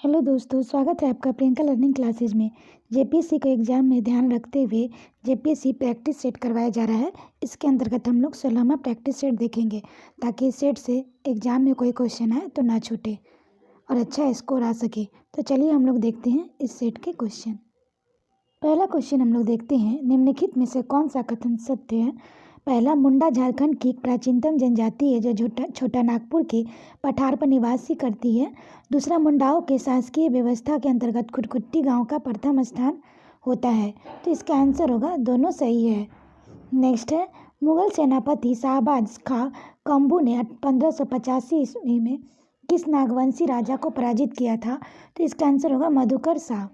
Hello दोस्तों, स्वागत है आपका प्रियंका लर्निंग क्लासेज में। जेपीएससी को एग्जाम में ध्यान रखते हुए जेपीएससी प्रैक्टिस सेट करवाया जा रहा है। इसके अंतर्गत हम लोग 16वां प्रैक्टिस सेट देखेंगे ताकि इस सेट से एग्जाम में कोई क्वेश्चन आए तो ना छूटे और अच्छा स्कोर आ सके। तो चलिए हम लोग देखते हैं इस सेट के क्वेश्चन। पहला क्वेश्चन हम लोग देखते हैं, निम्नलिखित में से कौन सा कथन सत्य है। पहला, मुंडा झारखंड की प्राचीनतम जनजाति है जो छोटा नागपुर के पठार पर निवासी करती है। दूसरा, मुंडाओं के शासकीय व्यवस्था के अंतर्गत खुटकुट्टी गांव का प्रथम स्थान होता है। तो इसका आंसर होगा दोनों सही है। नेक्स्ट है, मुगल सेनापति शाहबाज खां कम्बू ने 1585 ईस्वी में किस नागवंशी राजा को पराजित किया था। तो इसका आंसर होगा मधुकर शाह।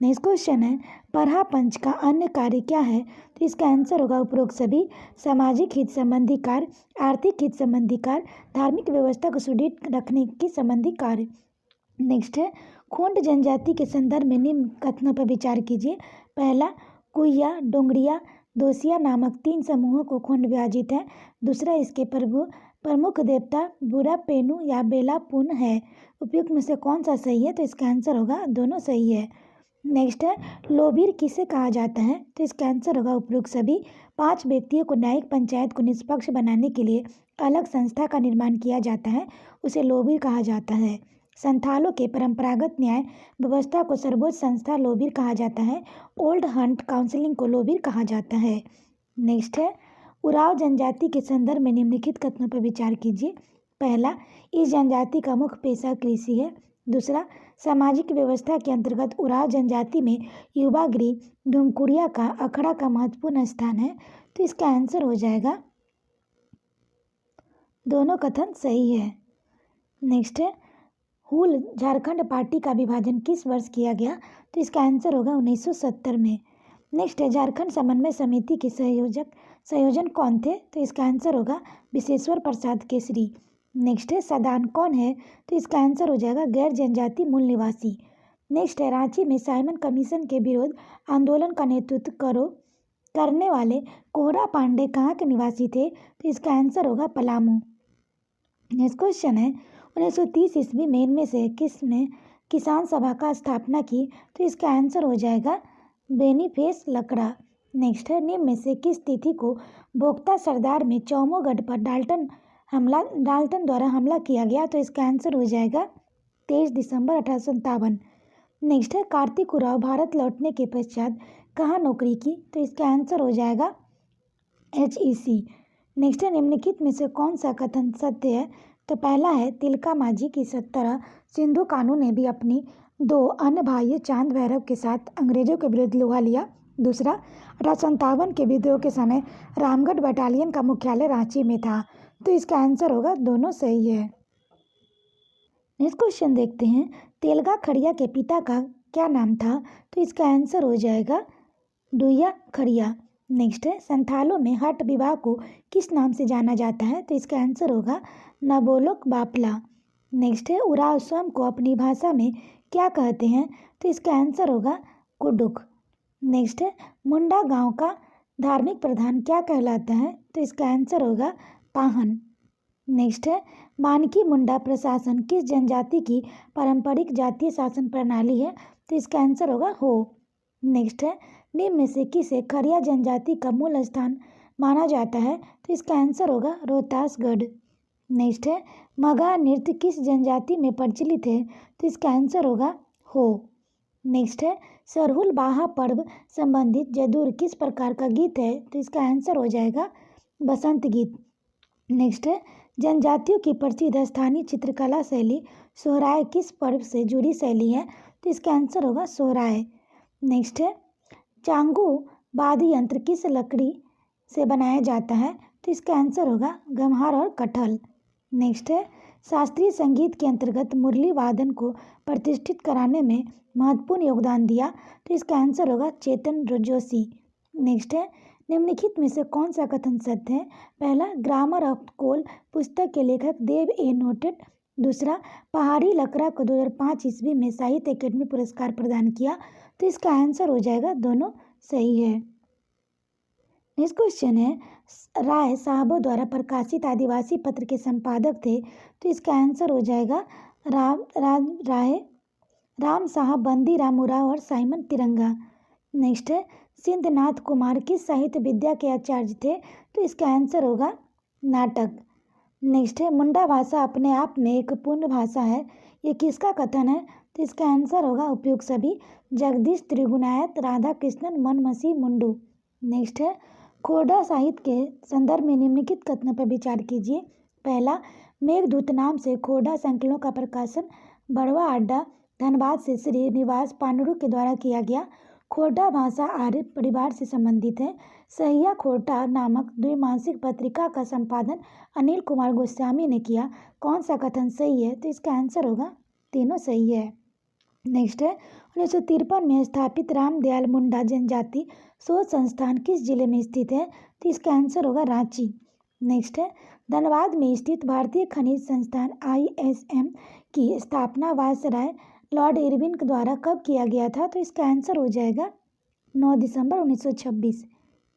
नेक्स्ट क्वेश्चन है, परहा पंच का अन्य कार्य क्या है। तो इसका आंसर होगा उपरोक्त सभी। सामाजिक हित संबंधी कार्य, आर्थिक हित संबंधी कार्य, धार्मिक व्यवस्था को सुदृढ़ रखने की संबंधी कार्य। नेक्स्ट है, खोंड जनजाति के संदर्भ में निम्न कथनों पर विचार कीजिए। पहला, कुइया, डोंगरिया, दोसिया नामक 3 समूहों को खोंड विभाजित है। दूसरा, इसके प्रमुख देवता बुरा पेनु या बेलापुन है। उपयुक्त में से कौन सा सही है। तो इसका आंसर होगा दोनों सही है। नेक्स्ट है, लोबीर किसे कहा जाता है। तो इसका आंसर होगा उपरोक्त सभी। 5 व्यक्तियों को न्यायिक पंचायत को निष्पक्ष बनाने के लिए अलग संस्था का निर्माण किया जाता है, उसे लोबीर कहा जाता है। संथालों के परंपरागत न्याय व्यवस्था को सर्वोच्च संस्था लोबीर कहा जाता है। ओल्ड हंट काउंसिलिंग को लोबीर कहा जाता है। नेक्स्ट है, उराव जनजाति के संदर्भ में निम्नलिखित कथनों पर विचार कीजिए। पहला, इस जनजाति का मुख्य पेशा कृषि है। दूसरा, सामाजिक व्यवस्था के अंतर्गत उराव जनजाति में युवा गृह ढूमकुड़िया का अखड़ा का महत्वपूर्ण स्थान है। तो इसका आंसर हो जाएगा दोनों कथन सही है। नेक्स्ट है, हुल झारखंड पार्टी का विभाजन किस वर्ष किया गया। तो इसका आंसर होगा 1970 में। नेक्स्ट है, झारखंड समन्वय समिति के संयोजन कौन थे। तो इसका आंसर होगा विशेश्वर प्रसाद केसरी। नेक्स्ट है, सदान कौन है। तो इसका आंसर हो जाएगा गैर जनजाति मूल निवासी। नेक्स्ट है, रांची में साइमन कमीशन के विरोध आंदोलन का नेतृत्व करने वाले कोहरा पांडे कहाँ के निवासी थे। तो इसका आंसर होगा पलामू। नेक्स्ट क्वेश्चन है, 1930 ईस्वी में इनमें से किसने किसान सभा का स्थापना की। तो इसका आंसर हो जाएगा बेनीफेस लकड़ा। नेक्स्ट है, निम्न में से किस तिथि को बोगता सरदार में चौमोगढ़ पर डाल्टन द्वारा हमला किया गया। तो इसका आंसर हो जाएगा 23 दिसंबर 1857। नेक्स्ट है, कार्तिक उराव भारत लौटने के पश्चात कहाँ नौकरी की। तो इसका आंसर हो जाएगा HEC। नेक्स्ट है, निम्नलिखित में से कौन सा कथन सत्य है। तो पहला है, तिलका मांझी की तरह सिंधु कानू ने भी अपनी 2 अन्य भाइयों चांद भैरव के साथ अंग्रेजों के विरुद्ध लोहा लिया। दूसरा, 1857 के विद्रोह के समय रामगढ़ बटालियन का मुख्यालय रांची में था। तो इसका आंसर होगा दोनों सही है। नेक्स्ट क्वेश्चन देखते हैं, तेलगा खड़िया के पिता का क्या नाम था। तो इसका आंसर हो जाएगा डुया खड़िया। नेक्स्ट है, संथालों में हठ विवाह को किस नाम से जाना जाता है। तो इसका आंसर होगा नबोलोक बापला। नेक्स्ट है, उराव स्वयं को अपनी भाषा में क्या कहते हैं। तो इसका आंसर होगा कुडुक। नेक्स्ट है, मुंडा गांव का धार्मिक प्रधान क्या कहलाता है। तो इसका आंसर होगा पाहन। नेक्स्ट है, मानकी मुंडा प्रशासन किस जनजाति की पारंपरिक जातीय शासन प्रणाली है। तो इसका आंसर होगा हो। नेक्स्ट है, निम्न में से किसे खरिया जनजाति का मूल स्थान माना जाता है। तो इसका आंसर होगा रोहतासगढ़। नेक्स्ट है, मगहा नृत्य किस जनजाति में प्रचलित है। तो इसका आंसर होगा हो। नेक्स्ट है, सरहुल बाहा पर्व संबंधित जदूर किस प्रकार का गीत है। तो इसका आंसर हो जाएगा बसंत गीत। नेक्स्ट है, जनजातियों की प्रसिद्ध स्थानीय चित्रकला शैली सोहराय किस पर्व से जुड़ी शैली है। तो इसका आंसर होगा सोहराय। नेक्स्ट है, चांगू वाद्य यंत्र किस लकड़ी से बनाया जाता है। तो इसका आंसर होगा गम्हार और कटहल। नेक्स्ट है, शास्त्रीय संगीत के अंतर्गत मुरली वादन को प्रतिष्ठित कराने में महत्वपूर्ण योगदान दिया। तो इसका आंसर होगा चेतन जोशी। नेक्स्ट है, निम्नलिखित में से कौन सा कथन सत्य है। पहला, ग्रामर ऑफ कोल पुस्तक के लेखक देव ए नोटेड। दूसरा, पहाड़ी लकड़ा को 2005 ईस्वी में साहित्य अकेडमी पुरस्कार प्रदान किया। तो इसका आंसर हो जाएगा दोनों सही है। नेक्स्ट क्वेश्चन है, राय साहबों द्वारा प्रकाशित आदिवासी पत्र के संपादक थे। तो इसका आंसर हो जाएगा राय राम साहब, बंदी राम उरांव और साइमन तिरंगा। नेक्स्ट है सिद्धनाथ कुमार किस साहित्य विद्या के आचार्य थे? तो इसका आंसर होगा नाटक। नेक्स्ट है मुंडा भाषा अपने आप में एक पूर्ण भाषा है, ये किसका कथन है? तो इसका आंसर होगा उपयुक्त सभी, जगदीश त्रिगुणायत राधा कृष्णन मनमसी मुंडू। नेक्स्ट है खोरडा साहित्य के संदर्भ में निम्नलिखित कथनों पर विचार कीजिए। पहला, मेघदूत नाम से खोरडा संकलनों का प्रकाशन बड़वा अड्डा धनबाद से श्रीनिवास पांडुरंग के द्वारा किया गया। खोरडा भाषा आर्य परिवार से संबंधित है। सहिया खोरडा नामक द्विमासिक पत्रिका का संपादन अनिल कुमार गोस्वामी ने किया। कौन सा कथन सही है? तो इसका आंसर होगा तीनों सही है। नेक्स्ट है 1953 में स्थापित रामदयाल मुंडा जनजाति शोध संस्थान किस जिले में स्थित है? तो इसका आंसर होगा रांची। नेक्स्ट है धनबाद में स्थित भारतीय खनिज संस्थान ISM की स्थापना वायसराय लॉर्ड इरविन के द्वारा कब किया गया था? तो इसका आंसर हो जाएगा 9 दिसंबर 1926।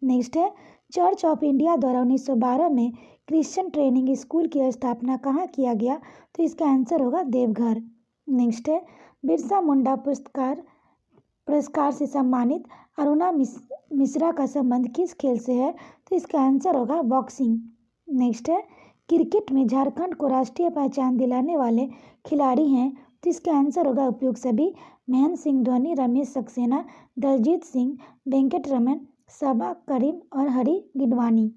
नेक्स्ट है चर्च ऑफ इंडिया द्वारा 1912 में क्रिश्चियन ट्रेनिंग स्कूल की स्थापना कहाँ किया गया? तो इसका आंसर होगा देवघर। नेक्स्ट है बिरसा मुंडा पुरस्कार से सम्मानित अरुणा मिश्रा का संबंध किस खेल से है? तो इसका आंसर होगा बॉक्सिंग। नेक्स्ट है क्रिकेट में झारखंड को राष्ट्रीय पहचान दिलाने वाले खिलाड़ी हैं, तो इसका आंसर होगा उपयुक्त सभी, महेंद्र सिंह धोनी, रमेश सक्सेना, दलजीत सिंह, वेंकटरमन, सबा करीम और हरी गिडवानी।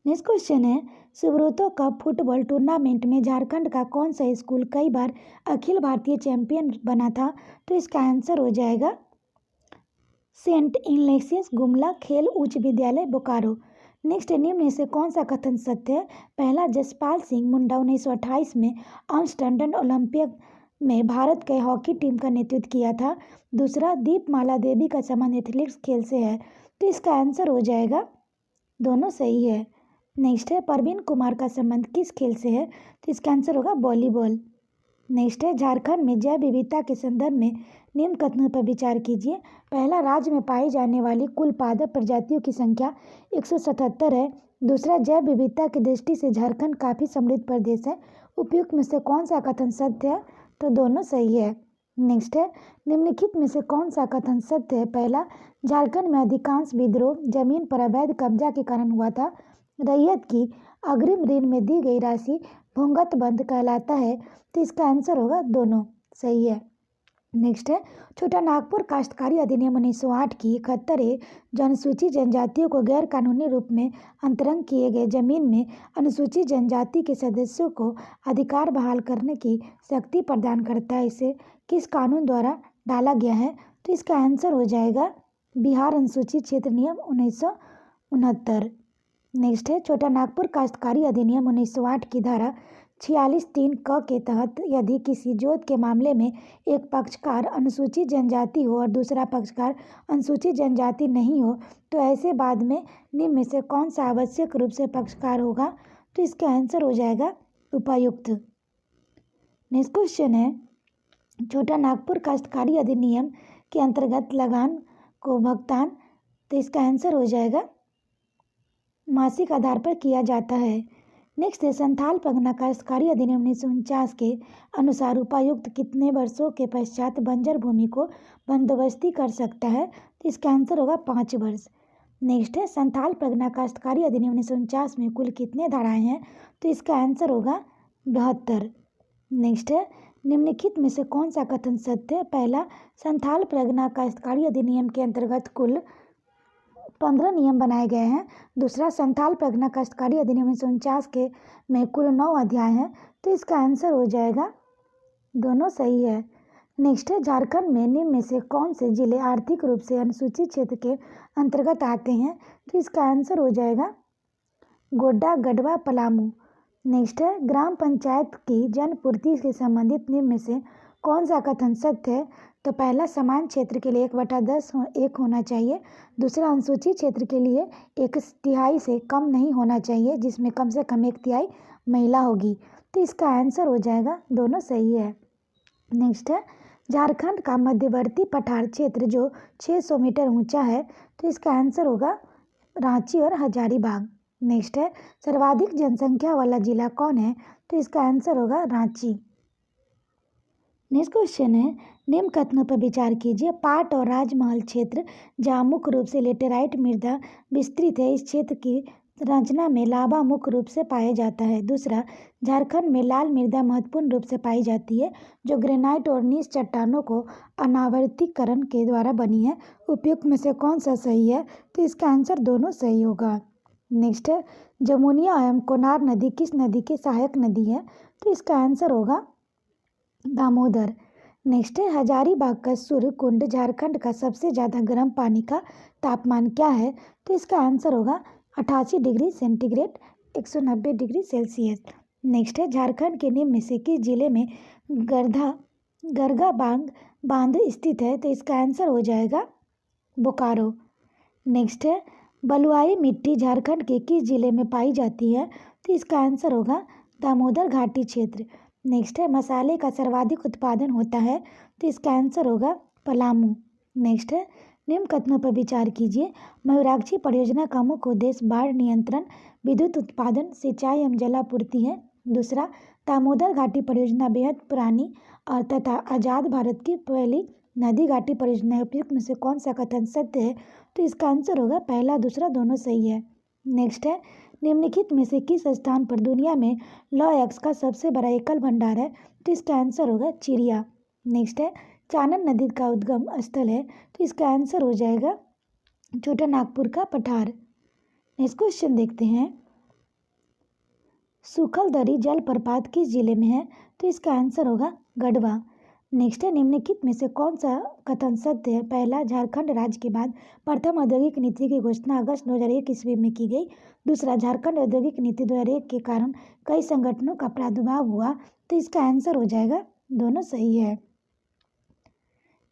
नेक्स्ट क्वेश्चन है सुब्रतो कप फुटबॉल टूर्नामेंट में झारखंड का कौन सा स्कूल कई बार अखिल भारतीय चैंपियन बना था? तो इसका आंसर हो जाएगा सेंट इग्नेशियस गुमला खेल उच्च विद्यालय बोकारो। नेक्स्ट निम्न में से कौन सा कथन सत्य है? पहला, जसपाल सिंह मुंडा 1928 में आमस्टरडम ओलंपिक में भारत के हॉकी टीम का नेतृत्व किया था। दूसरा, दीपमाला देवी का संबंध एथलेटिक्स खेल से है, तो इसका आंसर हो जाएगा दोनों सही है। नेक्स्ट है परवीन कुमार का संबंध किस खेल से है? तो इसका आंसर होगा वॉलीबॉल। नेक्स्ट है झारखंड में जैव विविधता के संदर्भ में निम्न कथनों पर विचार कीजिए। पहला, राज्य में पाई जाने वाली कुल पादप प्रजातियों की संख्या 177 है। दूसरा, जैव विविधता की दृष्टि से झारखंड काफ़ी समृद्ध प्रदेश है। उपयुक्त में से कौन सा कथन सत्य है? तो दोनों सही है। नेक्स्ट है निम्नलिखित में से कौन सा कथन सत्य है? पहला, झारखंड में अधिकांश विद्रोह जमीन पर अवैध कब्जा के कारण हुआ था। रैयत की अग्रिम ऋण में दी गई राशि भूंगत बंद कहलाता है, तो इसका आंसर होगा दोनों सही है। नेक्स्ट है छोटा नागपुर काश्तकारी अधिनियम 1908 की 71 जो अनुसूचित जनजातियों को गैर कानूनी रूप में अंतरंग किए गए जमीन में अनुसूचित जनजाति के सदस्यों को अधिकार बहाल करने की शक्ति प्रदान करता है, इसे किस कानून द्वारा डाला गया है? तो इसका आंसर हो जाएगा बिहार अनुसूचित क्षेत्र नियम 1969। नेक्स्ट है छोटा नागपुर काश्तकारी अधिनियम 1908 की धारा 46(3) क के तहत यदि किसी जोत के मामले में एक पक्षकार अनुसूचित जनजाति हो और दूसरा पक्षकार अनुसूचित जनजाति नहीं हो, तो ऐसे बाद में निम्न में से कौन सा आवश्यक रूप से पक्षकार होगा? तो इसका आंसर हो जाएगा उपायुक्त। नेक्स्ट क्वेश्चन है छोटा नागपुर काश्तकारी अधिनियम के अंतर्गत लगान को भुगतान, तो इसका आंसर हो जाएगा मासिक आधार पर किया जाता है। नेक्स्ट है संथाल परगना काश्तकारी अधिनियम 1949 के अनुसार उपायुक्त कितने वर्षों के पश्चात बंजर भूमि को बंदोबस्ती कर सकता है? तो इसका आंसर होगा 5 वर्ष। नेक्स्ट है संथाल परगना काश्तकारी अधिनियम 1949 में कुल कितने धाराएं हैं? तो इसका आंसर होगा 72। नेक्स्ट है निम्नलिखित में से कौन सा कथन सत्य है? पहला, संथाल परगना काश्तकारी अधिनियम के अंतर्गत कुल 15 नियम बनाए गए हैं। दूसरा, संथाल परगना काश्तकारी अधिनियम 1949 के में कुल 9 अध्याय हैं, तो इसका आंसर हो जाएगा दोनों सही है। नेक्स्ट है झारखंड में निम्न में से कौन से जिले आर्थिक रूप से अनुसूचित क्षेत्र के अंतर्गत आते हैं? तो इसका आंसर हो जाएगा गोड्डा, गढ़वा, पलामू। नेक्स्ट है ग्राम पंचायत की जनपूर्ति से संबंधित निम्न में से कौन सा कथन सत्य है? तो पहला, समान क्षेत्र के लिए 1/10 एक होना चाहिए। दूसरा, अनुसूचित क्षेत्र के लिए 1/3 से कम नहीं होना चाहिए, जिसमें कम से कम 1/3 महिला होगी, तो इसका आंसर हो जाएगा दोनों सही है। नेक्स्ट है झारखंड का मध्यवर्ती पठार क्षेत्र जो 600 मीटर ऊंचा है, तो इसका आंसर होगा रांची और हजारीबाग। नेक्स्ट है सर्वाधिक जनसंख्या वाला जिला कौन है? तो इसका आंसर होगा रांची। नेक्स्ट क्वेश्चन है, निम्न कथनों पर विचार कीजिए। पाट और राजमहल क्षेत्र जहाँ मुख्य रूप से लेटेराइट मृदा विस्तृत है, इस क्षेत्र की रचना में लावा मुख्य रूप से पाया जाता है। दूसरा, झारखंड में लाल मृदा महत्वपूर्ण रूप से पाई जाती है, जो ग्रेनाइट और नीच चट्टानों को अनावर्तीकरण के द्वारा बनी है। उपयुक्त में से कौन सा सही है? तो इसका आंसर दोनों सही होगा। नेक्स्ट है, जमुनिया एवं कोनार नदी किस नदी की सहायक नदी है? तो इसका आंसर होगा दामोदर। नेक्स्ट है, हजारीबाग का सूर्य कुंड झारखंड का सबसे ज़्यादा गर्म पानी का तापमान क्या है? तो इसका आंसर होगा 88 degree centigrade, 190 degree Celsius. Next है, झारखंड के निम्न में से किस जिले में गरगा बांध स्थित है? तो इसका आंसर हो जाएगा बोकारो। नेक्स्ट है, बलुआई मिट्टी झारखंड के किस जिले में पाई जाती है? तो इसका आंसर होगा दामोदर घाटी क्षेत्र। नेक्स्ट है, मसाले का सर्वाधिक उत्पादन होता है? तो इसका आंसर होगा पलामू। नेक्स्ट है, निम्न कथनों पर विचार कीजिए। मयूराक्षी परियोजना का मुख्य उद्देश्य बाढ़ नियंत्रण, विद्युत उत्पादन, सिंचाई एवं जलापूर्ति है। दूसरा, दामोदर घाटी परियोजना बेहद पुरानी और तथा आज़ाद भारत की पहली नदी घाटी परियोजना है। उपयुक्त में से कौन सा कथन सत्य है? तो इसका आंसर होगा पहला दूसरा दोनों सही है। नेक्स्ट है, निम्नलिखित में से किस स्थान पर दुनिया में लौह अयस्क का सबसे बड़ा एकल भंडार है? तो इसका आंसर होगा चिड़िया। नेक्स्ट है, चानन नदी का उद्गम स्थल है? तो इसका आंसर हो जाएगा छोटा नागपुर का पठार। नेक्स्ट क्वेश्चन देखते हैं, सूखलदरी जलप्रपात किस जिले में है? तो इसका आंसर होगा गढ़वा। नेक्स्ट है, निम्नलिखित में से कौन सा कथन सत्य है? पहला, झारखंड राज्य के बाद प्रथम औद्योगिक नीति की घोषणा अगस्त 2001 ईस्वी में की गई। दूसरा, झारखंड औद्योगिक नीति 2001 के कारण कई संगठनों का प्रादुर्भाव हुआ। तो इसका आंसर हो जाएगा दोनों सही है।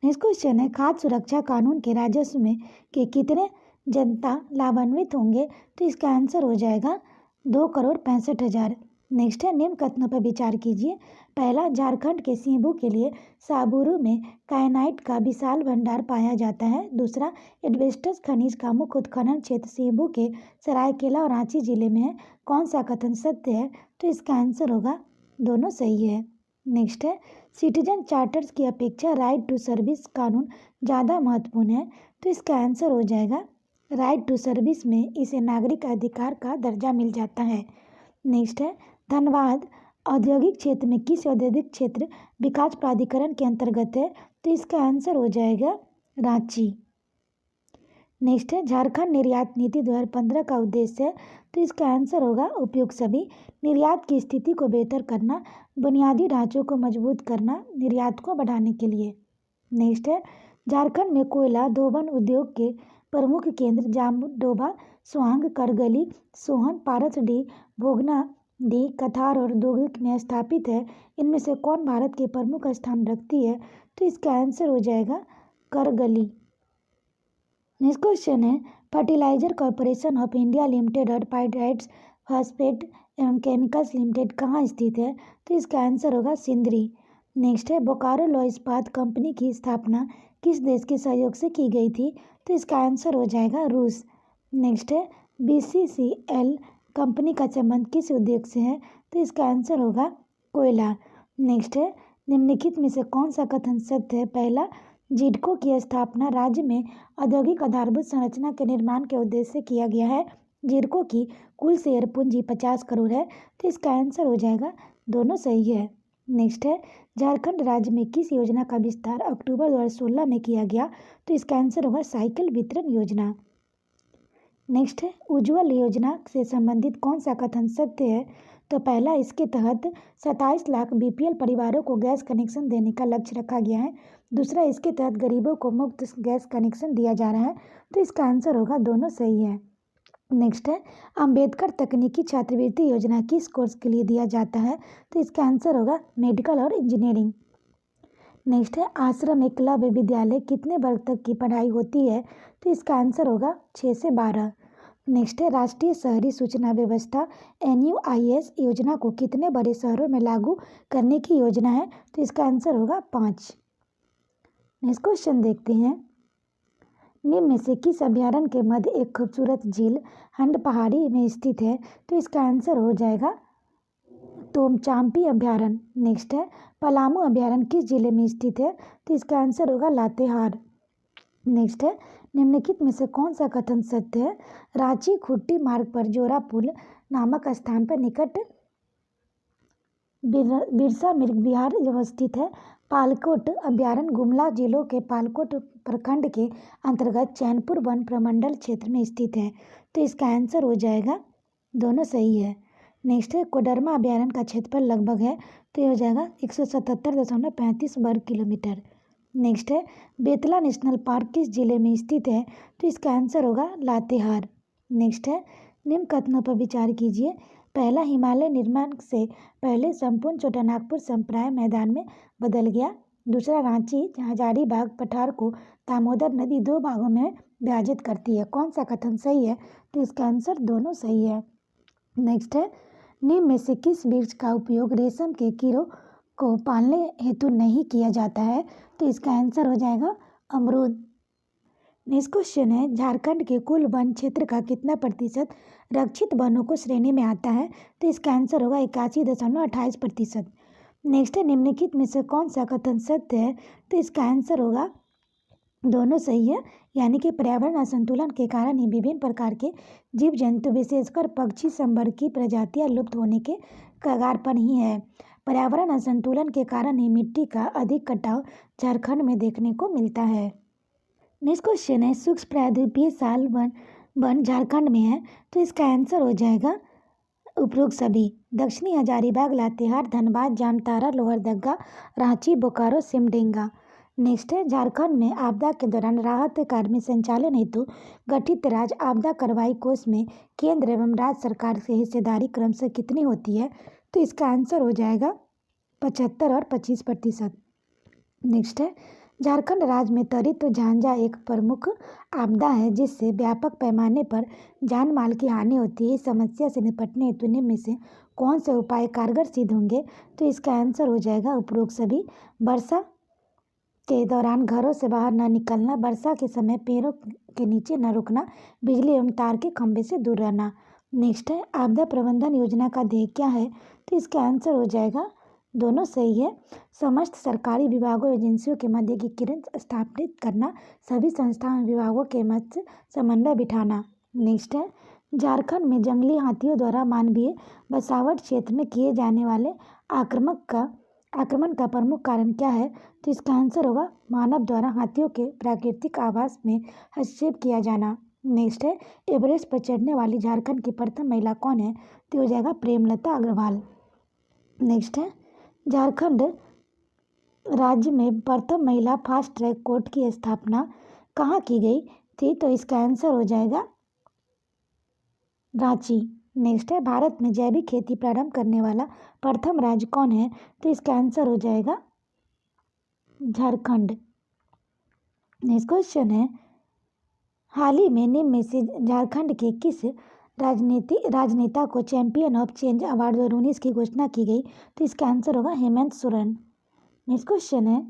नेक्स्ट क्वेश्चन है, खाद्य सुरक्षा कानून के राजस्व में के कितने जनता लाभान्वित होंगे? तो इसका आंसर हो जाएगा 2,65,00,000। नेक्स्ट है, निम्न कथनों पर विचार कीजिए। पहला, झारखंड के सीबू के लिए साबुरु में कायनाइट का विशाल भंडार पाया जाता है। दूसरा, एस्बेस्टस खनिज का मुख्य उत्खनन क्षेत्र सीबू के सरायकेला और रांची जिले में है। कौन सा कथन सत्य है? तो इसका आंसर होगा दोनों सही है। नेक्स्ट है, सिटीजन चार्टर्स की अपेक्षा राइट टू सर्विस कानून ज़्यादा महत्वपूर्ण है। तो इसका आंसर हो जाएगा राइट टू सर्विस में इसे नागरिक अधिकार का दर्जा मिल जाता है। नेक्स्ट है, धनबाद औद्योगिक क्षेत्र में किस औद्योगिक क्षेत्र विकास प्राधिकरण के अंतर्गत है? तो इसका आंसर हो जाएगा रांची। नेक्स्ट है, झारखंड निर्यात नीति 2015 का उद्देश्य है? तो इसका आंसर होगा उपयुक्त सभी। निर्यात की स्थिति को बेहतर करना, बुनियादी ढांचों को मजबूत करना, निर्यात को बढ़ाने के लिए। नेक्स्ट है, झारखंड में कोयला दोहन उद्योग के प्रमुख केंद्र जामडोबा, सुहांग, करगली, सोहन, पारसडी, भोगनाडी, कथार और दुर्ग में स्थापित है। इनमें से कौन भारत के प्रमुख स्थान रखती है? तो इसका आंसर हो जाएगा करगली। नेक्स्ट क्वेश्चन है, fertilizer corporation of India limited और पाइराइट्स फॉस्फेट एवं केमिकल्स लिमिटेड कहाँ स्थित है? तो इसका आंसर होगा सिंदरी। नेक्स्ट है, बोकारो लौह इस्पात कंपनी की स्थापना किस देश के सहयोग से की गई थी? तो इसका आंसर हो जाएगा रूस। नेक्स्ट है, BCCL कंपनी का संबंध किस उद्योग से है? तो इसका आंसर होगा कोयला। नेक्स्ट है, निम्नलिखित में से कौन सा कथन सत्य है? पहला, जिडको की स्थापना राज्य में औद्योगिक आधारभूत संरचना के निर्माण के उद्देश्य से किया गया है। जिडको की कुल शेयर पूंजी 50 करोड़ है। तो इसका आंसर हो जाएगा दोनों सही है। नेक्स्ट है, झारखंड राज्य में किस योजना का विस्तार अक्टूबर 2016 में किया गया? तो इसका आंसर होगा साइकिल वितरण योजना। नेक्स्ट है, उज्ज्वल योजना से संबंधित कौन सा कथन सत्य है? तो पहला, इसके तहत 27 लाख BPL परिवारों को गैस कनेक्शन देने का लक्ष्य रखा गया है। दूसरा, इसके तहत गरीबों को मुफ्त गैस कनेक्शन दिया जा रहा है। तो इसका आंसर होगा दोनों सही है। नेक्स्ट है, अंबेडकर तकनीकी छात्रवृत्ति योजना किस कोर्स के लिए दिया जाता है? तो इसका आंसर होगा मेडिकल और इंजीनियरिंग। नेक्स्ट है, आश्रम एकलव्य विद्यालय कितने वर्ग तक की पढ़ाई होती है? तो इसका आंसर होगा 6 से 12। नेक्स्ट है, राष्ट्रीय शहरी सूचना व्यवस्था NUIS योजना को कितने बड़े शहरों में लागू करने की योजना है? तो इसका आंसर होगा 5। नेक्स्ट क्वेश्चन देखते हैं, निम्न में से किस अभ्यारण्य के मध्य एक खूबसूरत झील हंड पहाड़ी में स्थित है? तो इसका आंसर हो जाएगा तोमचांपी अभ्यारण्य। नेक्स्ट है पलामू अभ्यारण्य किस जिले में स्थित है? तो इसका आंसर होगा लातेहार। नेक्स्ट है निम्नलिखित में से कौन सा कथन सत्य है? रांची खुट्टी मार्ग पर जोरा पुल नामक स्थान पर निकट बिरसा मृग विहार अवस्थित है। पालकोट अभ्यारण्य गुमला जिलों के पालकोट प्रखंड के अंतर्गत चैनपुर वन प्रमंडल क्षेत्र में स्थित है। तो इसका आंसर हो जाएगा, दोनों सही है। नेक्स्ट है कोडरमा अभ्यारण्य का क्षेत्रफल लगभग है, तो ये हो जाएगा 177.35 वर्ग किलोमीटर। नेक्स्ट है बेतला नेशनल पार्क किस जिले में स्थित है? तो इसका आंसर होगा लातेहार। नेक्स्ट है निम्न कथनों पर विचार कीजिए। पहला, हिमालय निर्माण से पहले संपूर्ण छोटानागपुर संप्राय मैदान में बदल गया। दूसरा, रांची हजारीबाग पठार को दामोदर नदी दो भागों में विभाजित करती है। कौन सा कथन सही है? तो इसका आंसर दोनों सही है। नेक्स्ट है निम्न में से किस वृक्ष का उपयोग रेशम के कीड़ों को पालने हेतु नहीं किया जाता है? तो इसका आंसर हो जाएगा अमरूद। नेक्स्ट क्वेश्चन है झारखंड के कुल वन क्षेत्र का कितना प्रतिशत रक्षित वनों को श्रेणी में आता है? तो इसका आंसर होगा 81.28%। नेक्स्ट है निम्नलिखित में से कौन सा कथन सत्य है? तो इसका आंसर होगा, दोनों सही है। यानी कि पर्यावरण असंतुलन के कारण ही विभिन्न प्रकार के जीव जंतु विशेषकर पक्षी संवर्ग की प्रजातियां लुप्त होने के कगार पर ही है। पर्यावरण असंतुलन के कारण ही मिट्टी का अधिक कटाव झारखंड में देखने को मिलता है। नेक्स्ट क्वेश्चन है शुष्क प्रायद्वीपीय साल वन झारखंड में है, तो इसका आंसर हो जाएगा उपरोक्त सभी। दक्षिणी हजारीबाग, लातेहार, धनबाद, जामतारा, लोहरदगा, रांची, बोकारो, सिमडेगा। नेक्स्ट है झारखंड में आपदा के दौरान राहत कार्य में संचालन हेतु गठित राज्य आपदा कार्रवाई कोष में केंद्र एवं राज्य सरकार से हिस्सेदारी क्रमशः कितनी होती है? तो इसका आंसर हो जाएगा 75 और 25%। नेक्स्ट है झारखंड राज्य में त्वरित झांझा एक प्रमुख आपदा है जिससे व्यापक पैमाने पर जान माल की हानि होती है। इस समस्या से निपटने हेतु निम्न में से कौन से उपाय कारगर सिद्ध होंगे? तो इसका आंसर हो जाएगा उपरोक्त सभी। वर्षा के दौरान घरों से बाहर न निकलना, वर्षा के समय पेड़ों के नीचे न रुकना, बिजली एवं तार के खंभे से दूर रहना। नेक्स्ट है आपदा प्रबंधन योजना का ध्येय क्या है? तो इसका आंसर हो जाएगा, दोनों सही है। समस्त सरकारी विभागों एजेंसियों के मध्य एकीकरण स्थापित करना, सभी संस्थाओं विभागों के मध्य समन्वय बिठाना। नेक्स्ट है झारखंड में जंगली हाथियों द्वारा मानवीय बसावट क्षेत्र में किए जाने वाले आक्रमण का प्रमुख कारण क्या है? तो इसका आंसर होगा मानव द्वारा हाथियों के प्राकृतिक आवास में हस्तक्षेप किया जाना। नेक्स्ट है एवरेस्ट पर चढ़ने वाली झारखंड की प्रथम महिला कौन है? तो हो जाएगा प्रेमलता अग्रवाल। नेक्स्ट है झारखंड राज्य में प्रथम महिला फास्ट ट्रैक कोर्ट की स्थापना कहाँ की गई थी? तो इसका आंसर हो जाएगा रांची। नेक्स्ट है भारत में जैविक खेती प्रारंभ करने वाला प्रथम राज्य कौन है? तो इसका आंसर हो जाएगा झारखंड। नेक्स्ट क्वेश्चन है हाल ही में निम्न में से झारखंड के किस राजनेता को चैंपियन ऑफ चेंज अवार्ड 2019 की घोषणा की गई? तो इसका आंसर होगा हेमंत सोरेन। नेक्स्ट क्वेश्चन है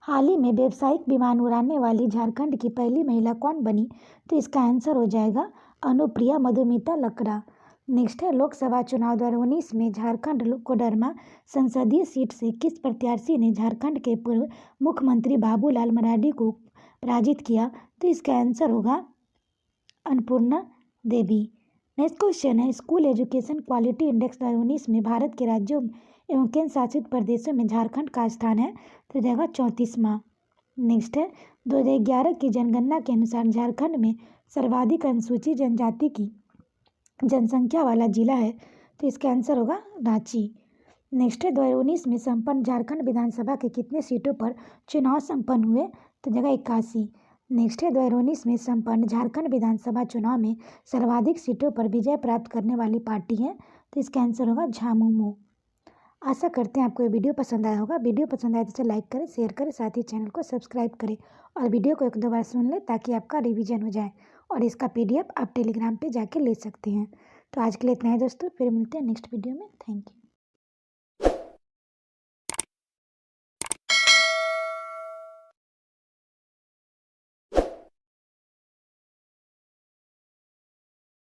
हाल ही में व्यावसायिक विमान उड़ाने वाली झारखंड की पहली महिला कौन बनी? तो इसका आंसर हो जाएगा अनुप्रिया मधुमिता लकड़ा। नेक्स्ट है लोकसभा चुनाव 2019 में झारखंड कोडरमा संसदीय सीट से किस प्रत्याशी ने झारखंड के पूर्व मुख्यमंत्री बाबूलाल मरांडी को पराजित किया? तो इसका आंसर होगा अन्नपूर्णा देवी। नेक्स्ट क्वेश्चन है स्कूल एजुकेशन क्वालिटी इंडेक्स 2019 में भारत के राज्यों एवं केंद्र शासित प्रदेशों में झारखंड का स्थान है, तो जाएगा 34वां। नेक्स्ट है 2011 की जनगणना के अनुसार झारखंड में सर्वाधिक अनुसूचित जनजाति की जनसंख्या वाला जिला है, तो इसका आंसर होगा रांची। नेक्स्ट है 2019 में संपन्न झारखंड विधानसभा के कितने सीटों पर चुनाव संपन्न हुए? तो जगह 81। नेक्स्ट है 2019 में संपन्न झारखंड विधानसभा चुनाव में सर्वाधिक सीटों पर विजय प्राप्त करने वाली पार्टी है, तो इसका आंसर होगा झामुमो। आशा करते हैं आपको ये वीडियो पसंद आया होगा। वीडियो पसंद आए तो इसे लाइक करें, शेयर करें, साथ ही चैनल को सब्सक्राइब करें और वीडियो को 1-2 बार सुन लें ताकि आपका रिवीजन हो जाए। और इसका PDF आप टेलीग्राम पे जाके ले सकते हैं। तो आज के लिए इतना ही दोस्तों, फिर मिलते हैं नेक्स्ट वीडियो में। Thank you.